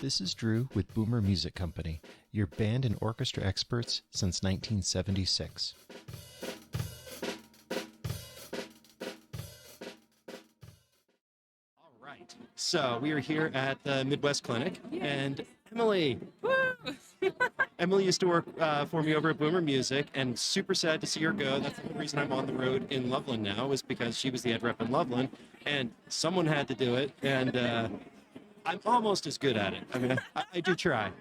This is Drew with Boomer Music Company, your band and orchestra experts since 1976. All right, so we are here at the Midwest Clinic, and Emily. Emily used to work for me over at Boomer Music, and super sad to see her go. That's the whole reason I'm on the road in Loveland now, is because she was the head rep in Loveland, and someone had to do it, and I'm almost as good at it. I mean, I do try.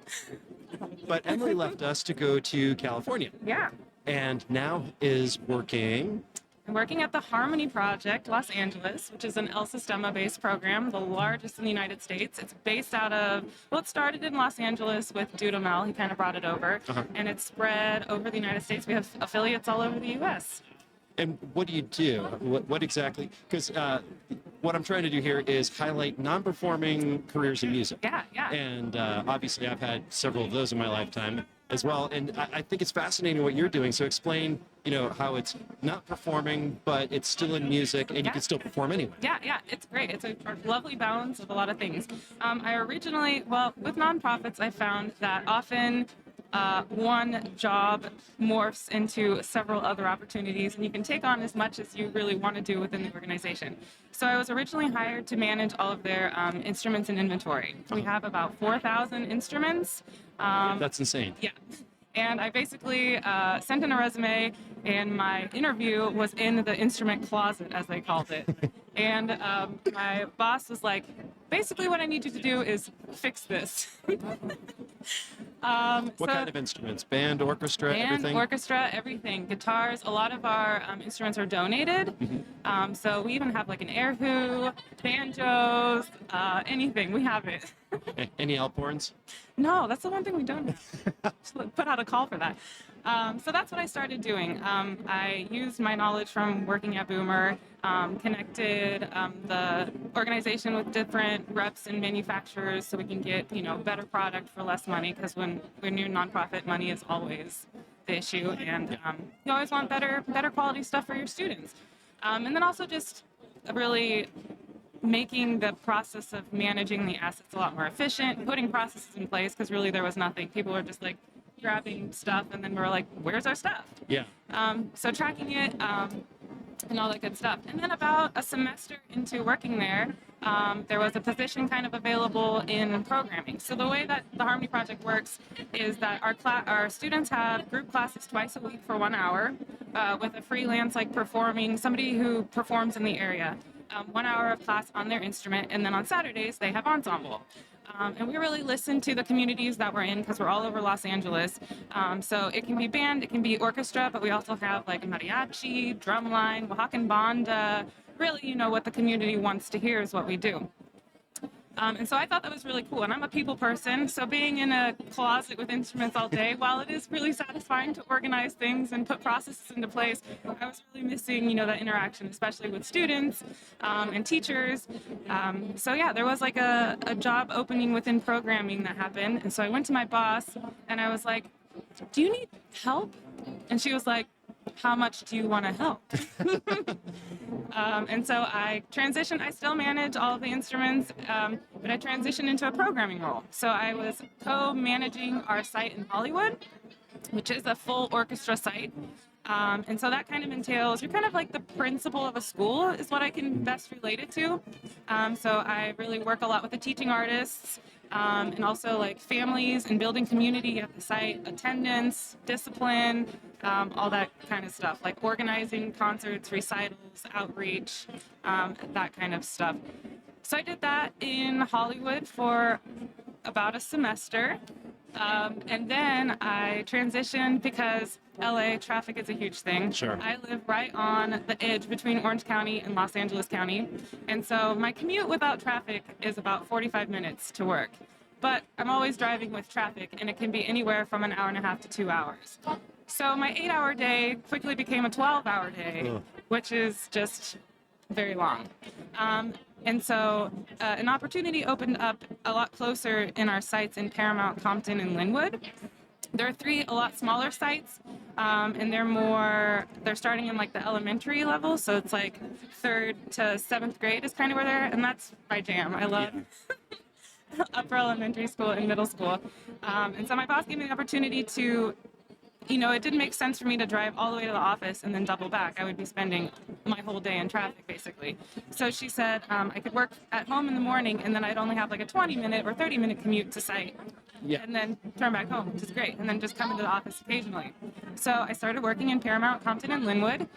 But Emily left us to go to California. Yeah. And now is working. I'm working at the Harmony Project, Los Angeles, which is an El Sistema-based program, the largest in the United States. It's based out of, well, it started in Los Angeles with Dudamel. He kind of brought it over. And it's spread over the United States. We have affiliates all over the U.S. And what do you do? What exactly? Because what I'm trying to do here is highlight non-performing careers in music. Yeah. And obviously I've had several of those in my lifetime as well. And I think it's fascinating what you're doing. So explain, how it's not performing, but it's still in music and you can still perform anyway. Yeah. It's great. It's a lovely balance of a lot of things. I originally, with nonprofits, I found that often one job morphs into several other opportunities, and you can take on as much as you really want to do within the organization. So I was originally hired to manage all of their instruments and inventory. We have about 4,000 instruments. That's insane. Yeah. And I basically sent in a resume, and my interview was in the instrument closet, as they called it. And my boss was like, basically what I need you to do is fix this. What kind of instruments? Band, orchestra, everything? Orchestra, everything. Guitars. A lot of our instruments are donated. So we even have like an air hu, banjos, anything. We have it. Any Alp horns? No, that's the one thing we don't have. Just put out a call for that. So that's what I started doing. I used my knowledge from working at Boomer, connected the organization with different reps and manufacturers so we can get, better product for less money, because when you're nonprofit, money is always the issue, and you always want better quality stuff for your students. And then also just really making the process of managing the assets a lot more efficient, putting processes in place, because really there was nothing. People were just like grabbing stuff, and then we're like, where's our stuff? Yeah. So tracking it and all that good stuff. And then about a semester into working there, there was a position kind of available in programming. So the way that the Harmony Project works is that our students have group classes twice a week for 1 hour with a freelance, performing, somebody who performs in the area. 1 hour of class on their instrument, and then on Saturdays they have ensemble. And we really listen to the communities that we're in, because we're all over Los Angeles. So it can be band, it can be orchestra, but we also have mariachi, drumline, Oaxacan banda. Really, what the community wants to hear is what we do. And so I thought that was really cool. And I'm a people person, so being in a closet with instruments all day, while it is really satisfying to organize things and put processes into place, I was really missing, that interaction, especially with students and teachers. So yeah, there was a job opening within programming that happened. And so I went to my boss and I was like, do you need help? And she was like, how much do you want to help? And so I transitioned. I still manage all of the instruments, but I transitioned into a programming role. So I was co-managing our site in Hollywood, which is a full orchestra site. And so that kind of entails, you're kind of like the principal of a school is what I can best relate it to. So I really work a lot with the teaching artists, and also families and building community at the site, attendance, discipline, all that kind of stuff, like organizing concerts, recitals, outreach, that kind of stuff. So I did that in Hollywood for about a semester. And then I transitioned because LA traffic is a huge thing. Sure. I live right on the edge between Orange County and Los Angeles County. And so my commute without traffic is about 45 minutes to work. But I'm always driving with traffic, and it can be anywhere from an hour and a half to 2 hours. So my 8-hour day quickly became a 12-hour day, which is just very long. And so an opportunity opened up a lot closer in our sites in Paramount, Compton, and Linwood. There are 3 a lot smaller sites, and they're starting in the elementary level, so it's 3rd to 7th grade is kind of where they're at, and that's my jam. I love upper elementary school and middle school. And so my boss gave me the opportunity to, it didn't make sense for me to drive all the way to the office and then double back. I would be spending my whole day in traffic, basically. So she said I could work at home in the morning, and then I'd only have like a 20-minute or 30-minute commute to site. Yeah. And then turn back home, which is great, and then just come into the office occasionally. So I started working in Paramount, Compton, and Linwood,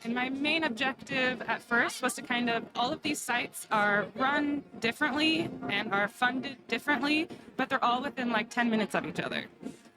and my main objective at first was to all of these sites are run differently and are funded differently, but they're all within like 10 minutes of each other.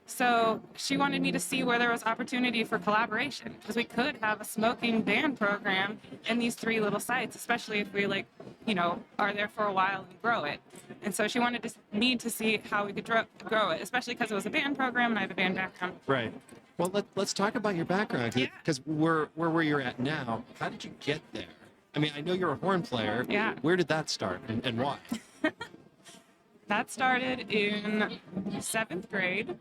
So she wanted me to see where there was opportunity for collaboration, because we could have a smoking band program in these 3 little sites, especially if we are there for a while and grow it. And so she wanted me to see how we could grow it, especially because it was a band program and I have a band background. Right. Well, let's talk about your background, because where you're at now, how did you get there? I mean, I know you're a horn player. Yeah. Where did that start, and why? That started in 7th grade.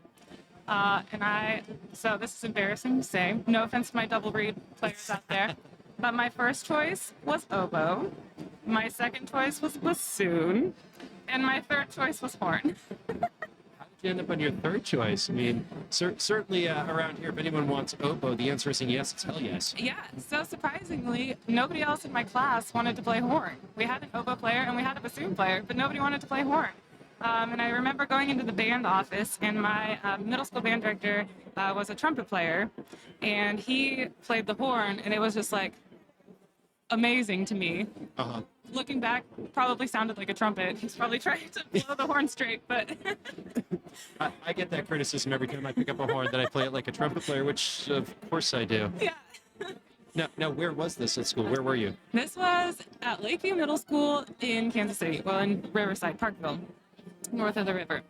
So this is embarrassing to say, no offense to my double reed players out there, but my first choice was oboe, my second choice was bassoon, and my third choice was horn. How did you end up on your third choice? I mean, certainly around here, if anyone wants oboe, the answer isn't yes, it's hell yes. Yeah, so surprisingly, nobody else in my class wanted to play horn. We had an oboe player and we had a bassoon player, but nobody wanted to play horn. And I remember going into the band office, and my middle school band director was a trumpet player, and he played the horn, and it was just like amazing to me. Uh-huh. Looking back, probably sounded like a trumpet. He's probably trying to blow the horn straight, but I get that criticism every time I pick up a horn that I play it like a trumpet player, which of course I do. yeah. Now, where was this at school? Where were you? This was at Lakeview Middle School in Kansas City, well, in Riverside, Parkville, north of the river.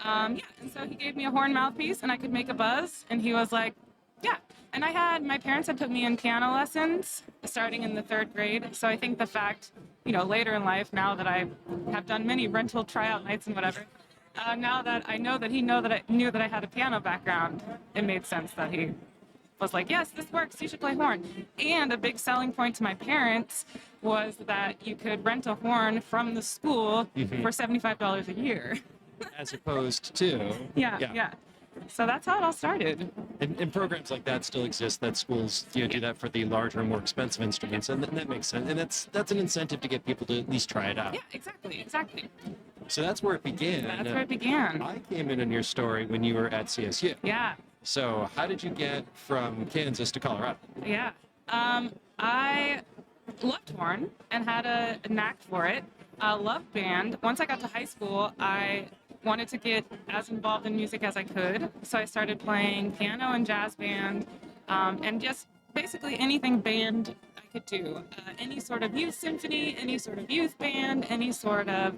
And so he gave me a horn mouthpiece, and I could make a buzz, and he was like, yeah. And my parents had put me in piano lessons starting in the 3rd grade, so I think the fact, later in life, now that I have done many rental tryout nights and whatever, now that I know that he knew that I had a piano background, it made sense that he was like, yes, this works, you should play horn. And a big selling point to my parents was that you could rent a horn from the school for $75 a year. As opposed to... Yeah. So that's how it all started. And programs like that still exist, that schools do that for the larger and more expensive instruments, and that makes sense. And that's an incentive to get people to at least try it out. Yeah, exactly. So that's where it began. That's where it began. I came in on your story when you were at CSU. Yeah. So how did you get from Kansas to Colorado? Yeah. I loved horn and had a knack for it. I loved band. Once I got to high school, I wanted to get as involved in music as I could. So I started playing piano and jazz band, and just basically anything band I could do. Any sort of youth symphony, any sort of youth band, any sort of,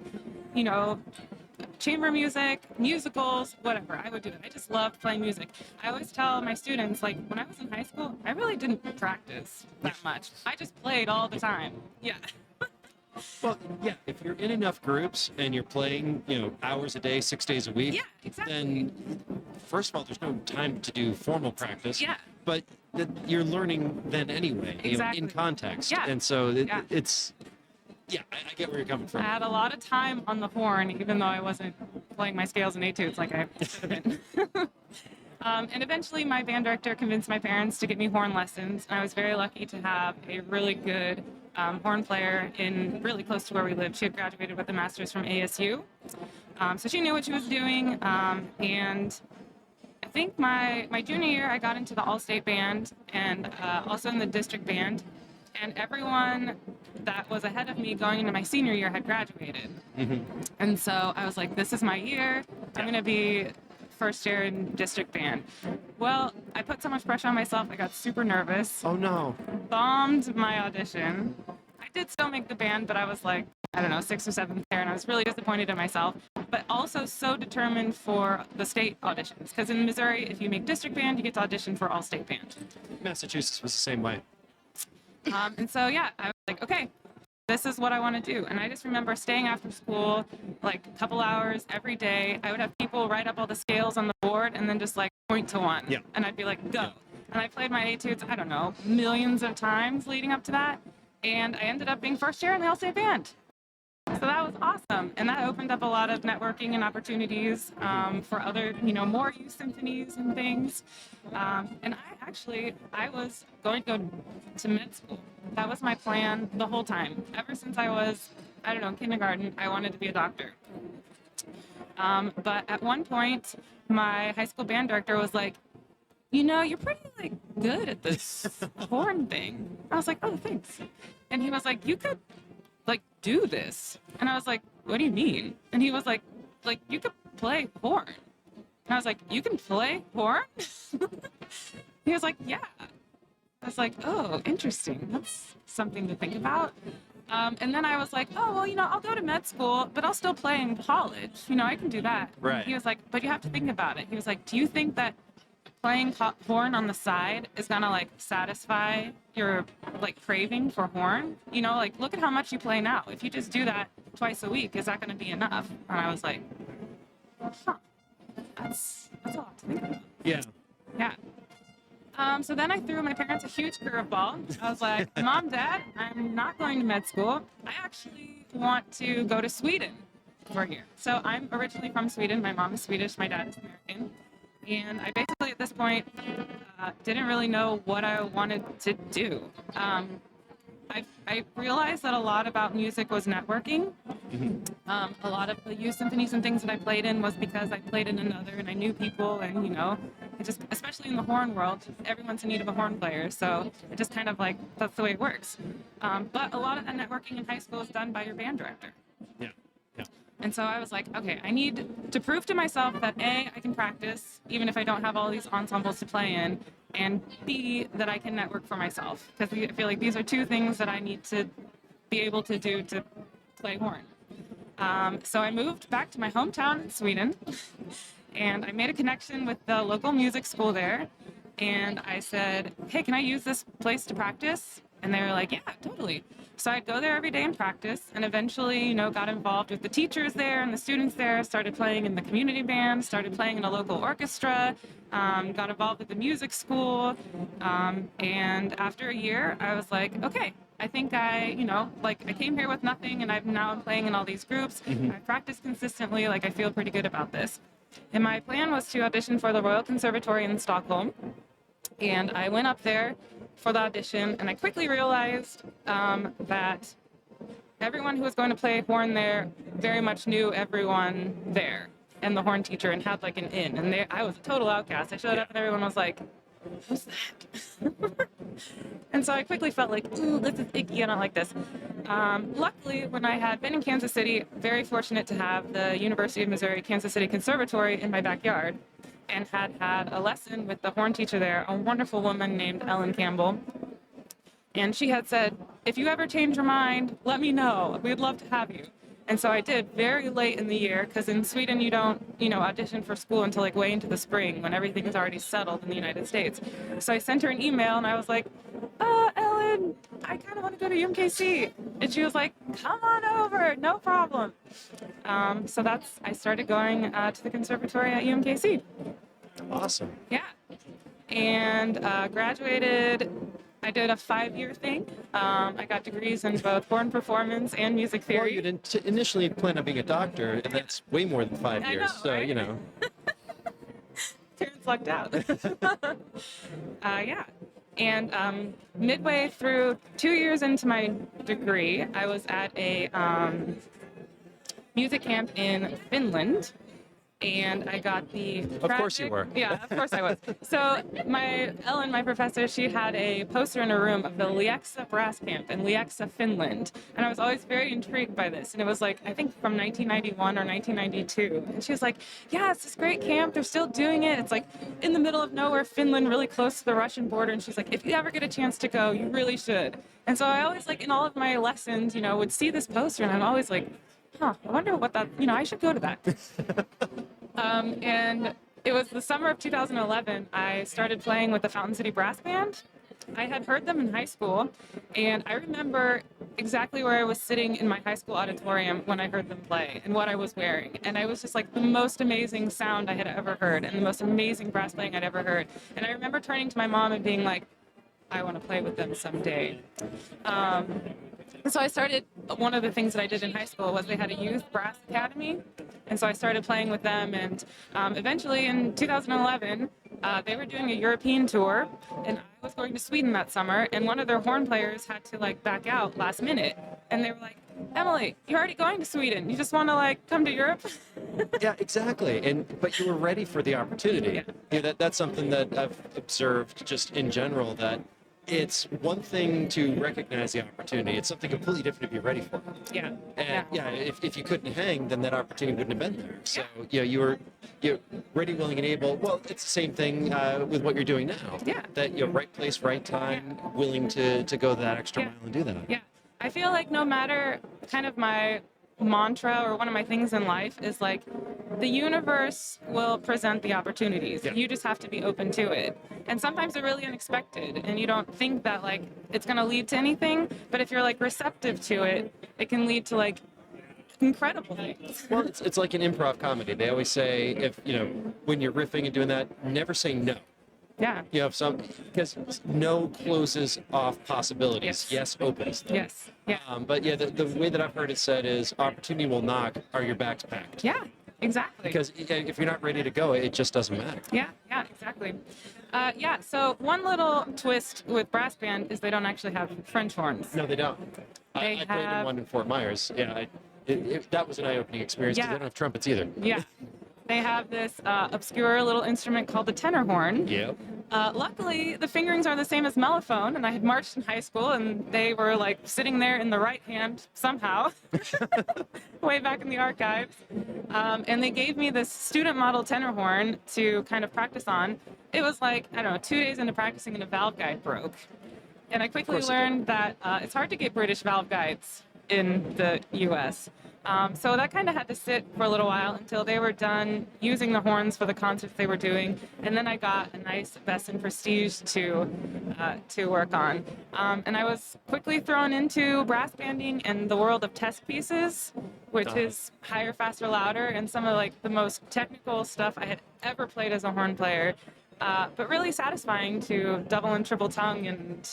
chamber music, musicals, whatever. I would do it. I just loved playing music. I always tell my students, like, when I was in high school, I really didn't practice that much. I just played all the time. Yeah. Well, yeah, if you're in enough groups and you're playing, hours a day, 6 days a week, Yeah, exactly. then first of all, there's no time to do formal practice. Yeah. But you're learning then anyway, Exactly. in context. Yeah. And so Yeah. it's, I get where you're coming I from. had a lot of time on the horn, even though I wasn't playing my scales and etudes like I should have been. And eventually my band director convinced my parents to get me horn lessons. And I was very lucky to have a really good horn player in really close to where we lived. She had graduated with a master's from ASU. So she knew what she was doing. And I think my junior year, I got into the all-state band and also in the district band. And everyone that was ahead of me going into my senior year had graduated. And so I was like, this is my year. I'm going to be first year in district band. Well, I put so much pressure on myself, I got super nervous. Oh, no. Bombed my audition. I did still make the band, but I was like, I don't know, 6th or 7th there, and I was really disappointed in myself, but also so determined for the state auditions. Because in Missouri, if you make district band, you get to audition for all state band. Massachusetts was the same way. And so, yeah, I was like, okay, this is what I want to do. And I just remember staying after school, like a couple hours every day. I would have people write up all the scales on the board and then just like point to one. Yeah. And I'd be like, go. And I played my etudes, I don't know, millions of times leading up to that. And I ended up being first year in the all-state band. So that was awesome, and that opened up a lot of networking and opportunities for other, more youth symphonies and things. And I was going to go to med school. That was my plan the whole time. Ever since I was, I don't know, kindergarten, I wanted to be a doctor. But at one point, my high school band director was like, you're pretty good at this horn thing. I was like, oh, thanks. And he was like, you could do this. And I was like, what do you mean? And he was like, you could play horn. And I was like, you can play horn? He was like, yeah. I was like, oh, interesting. That's something to think about. And then I was like, oh, well, I'll go to med school, but I'll still play in college. I can do that. Right. He was like, but you have to think about it. He was like, do you think that playing horn on the side is gonna satisfy your craving for horn? Look at how much you play now. If you just do that twice a week, is that gonna be enough? And I was like, huh, that's a lot to think about. Yeah. Yeah. So then I threw my parents a huge curveball. I was like, Mom, Dad, I'm not going to med school. I actually want to go to Sweden for a year. So I'm originally from Sweden. My mom is Swedish. My dad is American. And I basically, at this point, didn't really know what I wanted to do. I realized that a lot about music was networking. A lot of the youth symphonies and things that I played in was because I played in another and I knew people, and it just, especially in the horn world, everyone's in need of a horn player. So it just kind of that's the way it works. But a lot of that networking in high school is done by your band director. Yeah. And so I was like, okay, I need to prove to myself that A, I can practice, even if I don't have all these ensembles to play in, and B, that I can network for myself. Because I feel like these are two things that I need to be able to do to play horn. So I moved back to my hometown in Sweden, and I made a connection with the local music school there. And I said, hey, can I use this place to practice? And they were like, yeah, totally. So I'd go there every day and practice, and eventually, got involved with the teachers there and the students there, started playing in the community band, started playing in a local orchestra, got involved with the music school, and after a year, I was like, okay, I think I came here with nothing, and I'm now playing in all these groups. I practice consistently, I feel pretty good about this. And my plan was to audition for the Royal Conservatory in Stockholm. And I went up there for the audition, and I quickly realized that everyone who was going to play horn there very much knew everyone there and the horn teacher, and had an in. And I was a total outcast. I showed up, and everyone was like, who's that? And so I quickly felt like, ooh, this is icky. I don't like this. Luckily, when I had been in Kansas City, very fortunate to have the University of Missouri Kansas City Conservatory in my backyard, and had a lesson with the horn teacher there, a wonderful woman named Ellen Campbell. And she had said, if you ever change your mind, let me know. We'd love to have you. And so I did very late in the year, because in Sweden you don't, audition for school until way into the spring when everything is already settled in the United States. So I sent her an email, and I was like, Ellen, I kind of want to go to UMKC. And she was like, come on over, no problem. So I started going to the conservatory at UMKC. Awesome. Yeah. And graduated. I did a 5-year thing. I got degrees in both horn performance and music theory. Well, you didn't initially plan on being a doctor, and that's way more than 5 years. I know, right? Parents lucked out. Yeah. And midway through 2 years into my degree, I was at a music camp in Finland. And I got the Of course you were. Yeah, of course I was. So Ellen, my professor, she had a poster in her room of the Lieksa brass camp in Lieksa, Finland. And I was always very intrigued by this. And it was I think from 1991 or 1992. And she was like, yeah, it's this great camp. They're still doing it. It's in the middle of nowhere, Finland, really close to the Russian border. And she's like, if you ever get a chance to go, you really should. And so I always in all of my lessons, would see this poster, and I'm always like, I wonder what that, I should go to that. And it was the summer of 2011, I started playing with the Fountain City Brass Band. I had heard them in high school, and I remember exactly where I was sitting in my high school auditorium when I heard them play and what I was wearing. And I was just the most amazing sound I had ever heard, and the most amazing brass playing I'd ever heard. And I remember turning to my mom and being like, I want to play with them someday. So I started, one of the things that I did in high school was they had a youth brass academy. And so I started playing with them. And eventually in 2011, they were doing a European tour. And I was going to Sweden that summer. And one of their horn players had to like back out last minute. And they were like, Emily, you're already going to Sweden. You just want to like come to Europe? Yeah, exactly. But you were ready for the opportunity. Yeah. That's something that I've observed just in general, that it's one thing to recognize the opportunity. It's something completely different to be ready for it. Yeah. And if you couldn't hang, then that opportunity wouldn't have been there. So you're ready, willing, and able. Well, it's the same thing with what you're doing now. Yeah. That you're right place, right time, willing to go that extra mile and do that. Yeah. I feel like no matter kind of my mantra or one of my things in life is like the universe will present the opportunities. Yeah. You just have to be open to it. And sometimes they're really unexpected and you don't think that like it's going to lead to anything, but if you're like receptive to it, it can lead to like incredible things. Well, it's like an improv comedy. They always say, if when you're riffing and doing that, never say no. Yeah. You have some, because no closes off possibilities. Yes opens them. Yes. Yeah. But yeah, the way that I've heard it said is opportunity will knock, are your bags packed? Yeah, exactly. Because if you're not ready to go, it just doesn't matter. Yeah, exactly. So one little twist with brass band is they don't actually have French horns. No, they don't. They I played in one in Fort Myers. Yeah, that was an eye-opening experience because they don't have trumpets either. Yeah. They have this obscure little instrument called the tenor horn. Yep. Luckily, the fingerings are the same as mellophone, and I had marched in high school, and they were like sitting there in the right hand somehow, way back in the archives. And they gave me this student model tenor horn to kind of practice on. It was like, I don't know, 2 days into practicing, and a valve guide broke. And I quickly learned that it's hard to get British valve guides in the U.S. So that kind of had to sit for a little while until they were done using the horns for the concerts they were doing, and then I got a nice Besson Prestige to work on. And I was quickly thrown into brass banding and the world of test pieces, which is higher, faster, louder, and some of like the most technical stuff I had ever played as a horn player, but really satisfying to double and triple tongue and.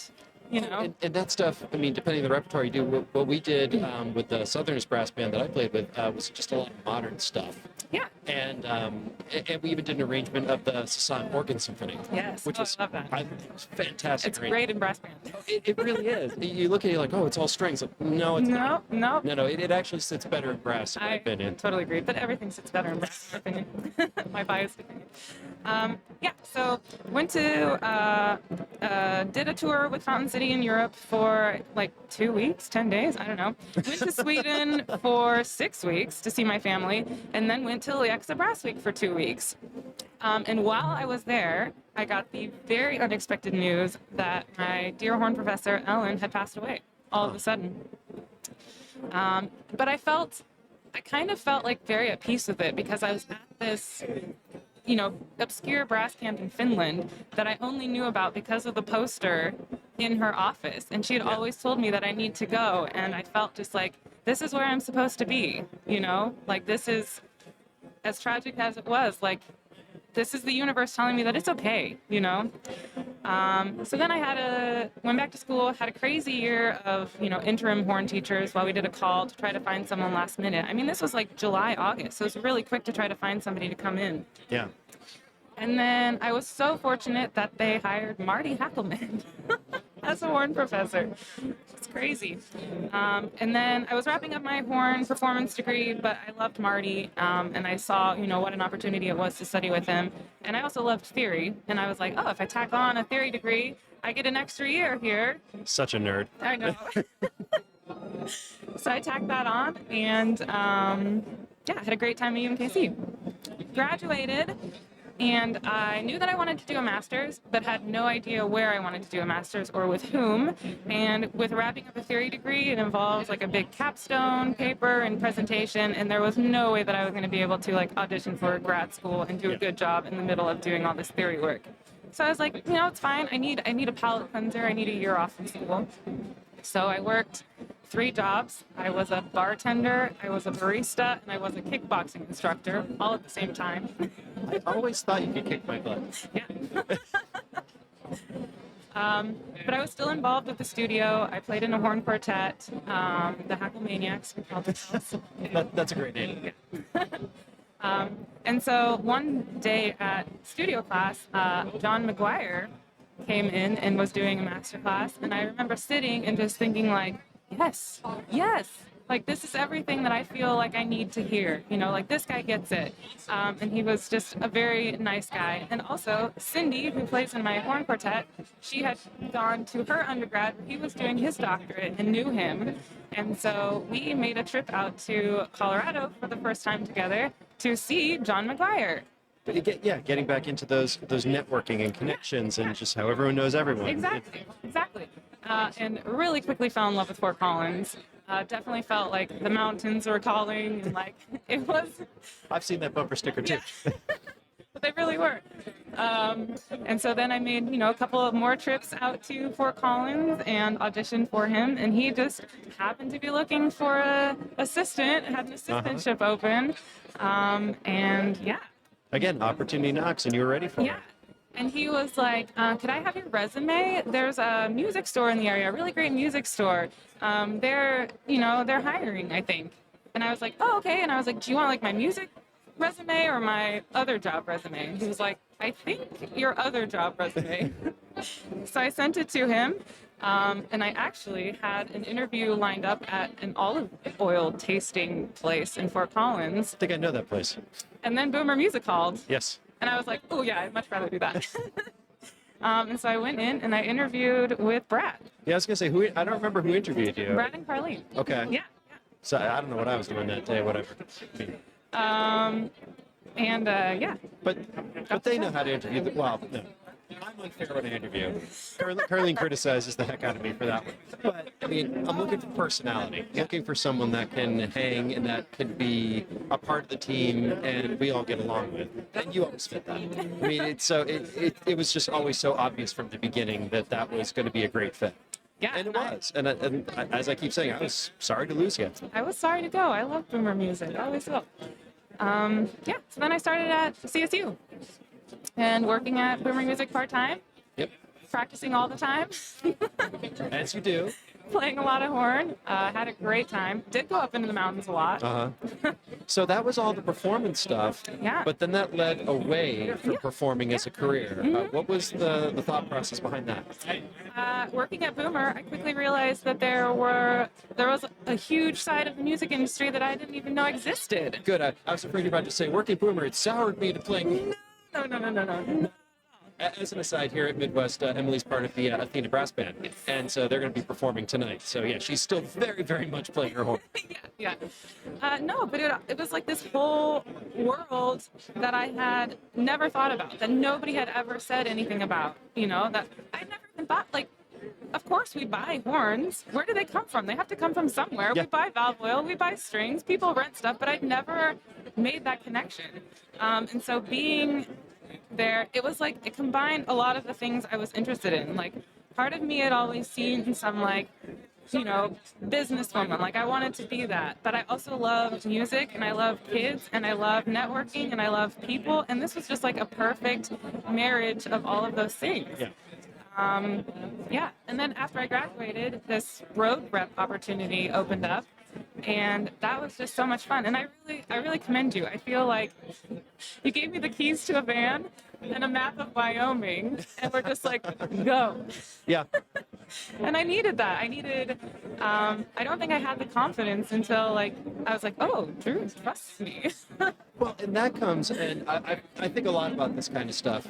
And that stuff, I mean, depending on the repertoire you do, what we did with the Southerners brass band that I played with was just a lot of modern stuff. Yeah. And we even did an arrangement of the Sasan Organ Symphony. Yes. Which was, I love that. it was fantastic. It's great in brass band. It really is. You look at it like, oh, it's all strings. Like, no, it's not. No. No, it actually sits better in brass, in my opinion. Totally agree, but everything sits better in brass, in my opinion. My biased opinion. So went to, did a tour with Fountain City in Europe for like 2 weeks, 10 days, I don't know. Went to Sweden for 6 weeks to see my family, and then went to Lexa Brass Week for 2 weeks. And while I was there, I got the very unexpected news that my dear horn professor, Ellen, had passed away all of a sudden. But I kind of felt like very at peace with it because I was at this obscure brass camp in Finland that I only knew about because of the poster in her office. And she had always told me that I need to go. And I felt just like, this is where I'm supposed to be, like this is as tragic as it was, like this is the universe telling me that it's okay, So then I went back to school, had a crazy year of, interim horn teachers while we did a call to try to find someone last minute. I mean, this was like July, August, so it was really quick to try to find somebody to come in. Yeah. And then I was so fortunate that they hired Marty Hackelman as a horn professor. It's crazy. And then I was wrapping up my horn performance degree, but I loved Marty, and I saw, what an opportunity it was to study with him. And I also loved theory, and I was like, oh, if I tack on a theory degree, I get an extra year here. Such a nerd. I know. So I tacked that on, and I had a great time at UMKC. Graduated. And I knew that I wanted to do a master's, but had no idea where I wanted to do a master's or with whom. And with wrapping up a theory degree, it involves like a big capstone paper and presentation, and there was no way that I was going to be able to like audition for grad school and do a good job in the middle of doing all this theory work. So I was like, it's fine. I need a palate cleanser. I need a year off from school. So I worked 3 jobs. I was a bartender, I was a barista, and I was a kickboxing instructor, all at the same time. I always thought you could kick my butt. Yeah. But I was still involved with the studio. I played in a horn quartet, the Hacklemaniacs, we called ourselves. That's a great name. And so one day at studio class, John McGuire came in and was doing a master class. And I remember sitting and just thinking like, yes, yes. Like, this is everything that I feel like I need to hear. You know, like, this guy gets it. And he was just a very nice guy. And also, Cindy, who plays in my horn quartet, she had gone to her undergrad where he was doing his doctorate and knew him. And so we made a trip out to Colorado for the first time together to see John McGuire. But getting back into those networking and connections and just how everyone knows everyone. Exactly. And really quickly fell in love with Fort Collins. Definitely felt like the mountains were calling, and like it was. I've seen that bumper sticker too. Yeah. But they really were. And so then I made, a couple of more trips out to Fort Collins and auditioned for him. And he just happened to be looking for an assistant, had an assistantship open. And yeah. Again, opportunity knocks, and you were ready for it. Yeah. And he was like, could I have your resume? There's a music store in the area, a really great music store. They're hiring, I think. And I was like, oh, okay. And I was like, do you want like my music resume or my other job resume? And he was like, I think your other job resume. So I sent it to him. And I actually had an interview lined up at an olive oil tasting place in Fort Collins. I think I know that place. And then Boomer Music called. Yes. And I was like, oh, yeah, I'd much rather do that. And so I went in and I interviewed with Brad. Yeah, I was going to say, I don't remember who interviewed you. Brad and Carlene. Okay. Yeah. So I don't know what I was doing that day, whatever. Yeah. But they know how to interview. Well, no. I'm unfair when I interview. Carlene criticizes the heck out of me for that one. But, I mean, I'm looking for personality. Looking for someone that can hang and that can be a part of the team and we all get along with. And you always fit that. I mean, it was just always so obvious from the beginning that was going to be a great fit. Yeah, and it was. And as I keep saying, I was sorry to lose you. I was sorry to go. I love Boomer music. I always will. So then I started at CSU and working at Boomer Music part-time. Yep. Practicing all the time. As you do. Playing a lot of horn. Had a great time. Did go up into the mountains a lot. Uh-huh. So that was all the performance stuff. Yeah. But then that led away from performing as a career. Mm-hmm. What was the thought process behind that? Working at Boomer, I quickly realized that there was a huge side of the music industry that I didn't even know existed. Good. I was afraid you were about to say, working Boomer, it soured me to playing. No. As an aside, here at Midwest, Emily's part of the Athena Brass Band, and so they're going to be performing tonight. So yeah, she's still very, very much playing her horn. Yeah. No, but it was like this whole world that I had never thought about, that nobody had ever said anything about, that I never even thought, like, of course we buy horns. Where do they come from? They have to come from somewhere. Yeah. We buy valve oil, we buy strings, people rent stuff, but I'd never made that connection. And so being there, it was like it combined a lot of the things I was interested in. Like, part of me had always seen some businesswoman. Like, I wanted to be that. But I also love music, and I love kids, and I love networking, and I love people. And this was just like a perfect marriage of all of those things. Yeah. And then after I graduated, this road rep opportunity opened up. And that was just so much fun. And I really commend you. I feel like you gave me the keys to a van and a map of Wyoming, and we're just like, go. Yeah. And I needed that. I don't think I had the confidence until I was like, oh, Drew trusts me. Well, and that comes, and I think a lot about this kind of stuff.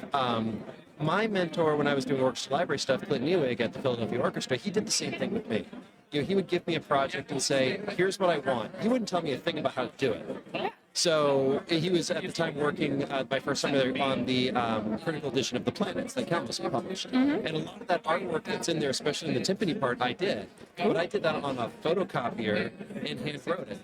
My mentor, when I was doing orchestra library stuff, Clint Newig at the Philadelphia Orchestra, he did the same thing with me. He would give me a project and say, here's what I want. He wouldn't tell me a thing about how to do it. So he was at the time working my first summer on the critical edition of The Planets that Countless published. Mm-hmm. And a lot of that artwork that's in there, especially in the timpani part, I did. But I did that on a photocopier and hand wrote it.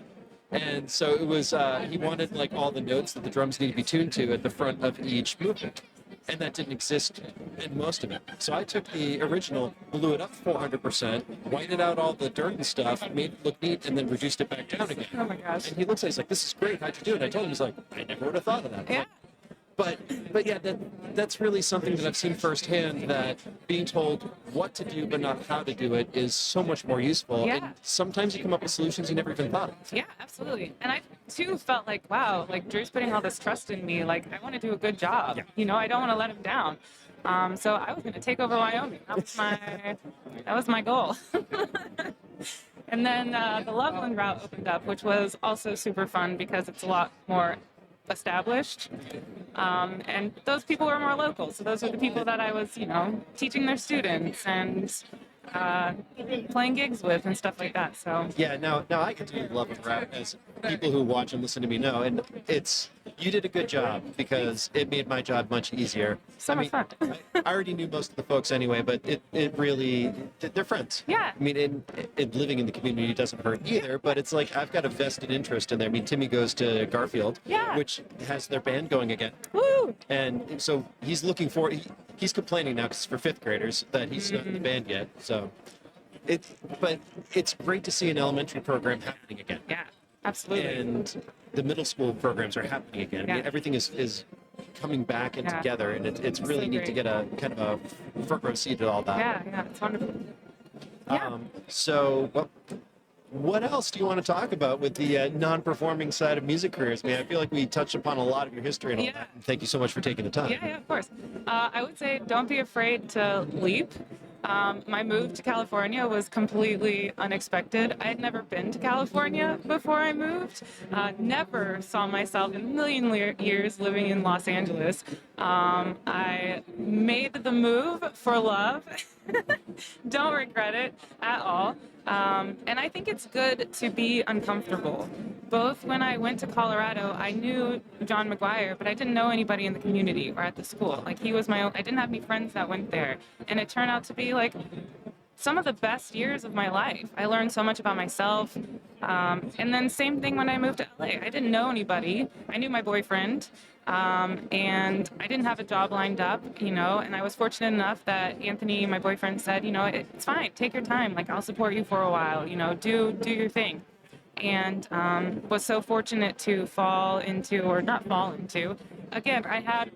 And so it was, he wanted like all the notes that the drums need to be tuned to at the front of each movement. And that didn't exist in most of it. So I took the original, blew it up 400%, whited out all the dirt and stuff, made it look neat, and then reduced it back down again. Oh my gosh. And he looks like, he's like, this is great, how'd you do it? I told him, he's like, I never would have thought of that. Yeah. but yeah, that's really something that I've seen firsthand, that being told what to do but not how to do it is so much more useful. Yeah. And sometimes you come up with solutions you never even thought of. Yeah, absolutely. And I too felt like, wow, like Drew's putting all this trust in me. Like I want to do a good job. Yeah. You know, I don't want to let him down. So I was going to take over Wyoming. That was my goal. And then the Loveland route opened up, which was also super fun because it's a lot more established. And those people were more local. So those are the people that I was, teaching their students and playing gigs with and stuff like that. So Yeah, now I get to love the route, as people who watch and listen to me know, and you did a good job because it made my job much easier. So much fun. I already knew most of the folks anyway, but it really, they're friends. Yeah. I mean, in living in the community doesn't hurt either, but it's like I've got a vested interest in there. I mean, Timmy goes to Garfield, Yeah. which has their band going again. Woo! And so he's looking for, he's complaining now because for fifth graders that he's not in the band yet. So but it's great to see an elementary program happening again. Yeah, absolutely. And the middle school programs are happening again. I mean, Yeah. everything is coming back and Yeah. together, and it's really So neat to great. get a kind of a front row seat at all that. Yeah, it's wonderful. Yeah. So what else do you want to talk about with the non-performing side of music careers? I mean, I feel like we touched upon a lot of your history and all Yeah. that. And thank you so much for taking the time. Yeah, of course. I would say don't be afraid to leap. My move to California was completely unexpected. I had never been to California before I moved. Never saw myself in a million years living in Los Angeles. I made the move for love. Don't regret it at all. And I think it's good to be uncomfortable. Both when I went to Colorado, I knew John McGuire, but I didn't know anybody in the community or at the school. Like he was my own, I didn't have any friends that went there. And it turned out to be like some of the best years of my life. I learned so much about myself. And then same thing when I moved to LA. I didn't know anybody. I knew my boyfriend. And I didn't have a job lined up, and I was fortunate enough that Anthony, my boyfriend, said, it's fine, take your time, like I'll support you for a while, do your thing. And was so fortunate to again, I had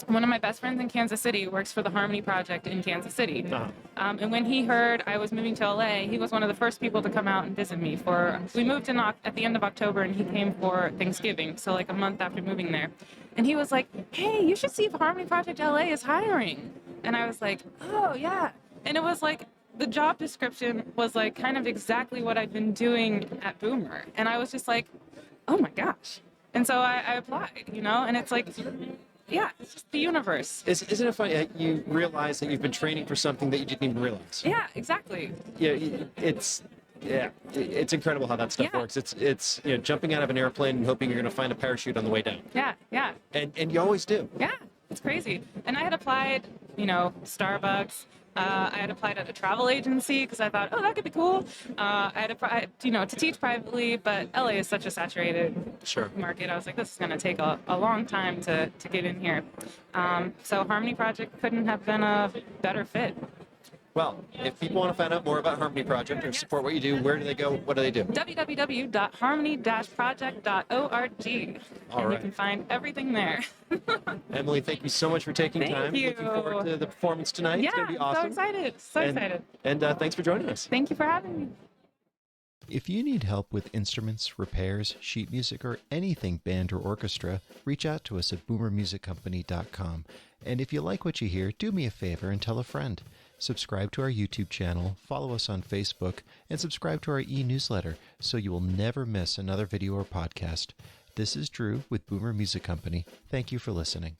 one of my best friends in Kansas City works for the Harmony Project in Kansas City. Uh-huh. And when he heard I was moving to LA, he was one of the first people to come out and visit me. We moved in at the end of October, and he came for Thanksgiving, so like a month after moving there. And he was like, hey, you should see if Harmony Project LA is hiring. And I was like, oh, yeah. And it was like, the job description was like kind of exactly what I'd been doing at Boomer. And I was just like, oh my gosh. And so I applied, and it's like, yeah, it's just the universe. Isn't it funny that you realize that you've been training for something that you didn't even realize? Yeah, exactly. It's incredible how that stuff Yeah. works. It's jumping out of an airplane and hoping you're going to find a parachute on the way down. Yeah. And you always do. Yeah, it's crazy. And I had applied, Starbucks. I had applied at a travel agency because I thought, oh, that could be cool. I had applied, to teach privately, but LA is such a saturated Sure. market. I was like, this is going to take a long time to get in here. So Harmony Project couldn't have been a better fit. Well, if people want to find out more about Harmony Project or support what you do, where do they go? What do they do? www.harmony-project.org. All And right. you can find everything there. Emily, thank you so much for taking Thank time. you. Looking forward to the performance tonight. Yeah, It's going to be awesome. so excited. Excited. And thanks for joining us. Thank you for having me. If you need help with instruments, repairs, sheet music, or anything band or orchestra, reach out to us at boomermusiccompany.com. And if you like what you hear, do me a favor and tell a friend. Subscribe to our YouTube channel, follow us on Facebook, and subscribe to our e-newsletter so you will never miss another video or podcast. This is Drew with Boomer Music Company. Thank you for listening.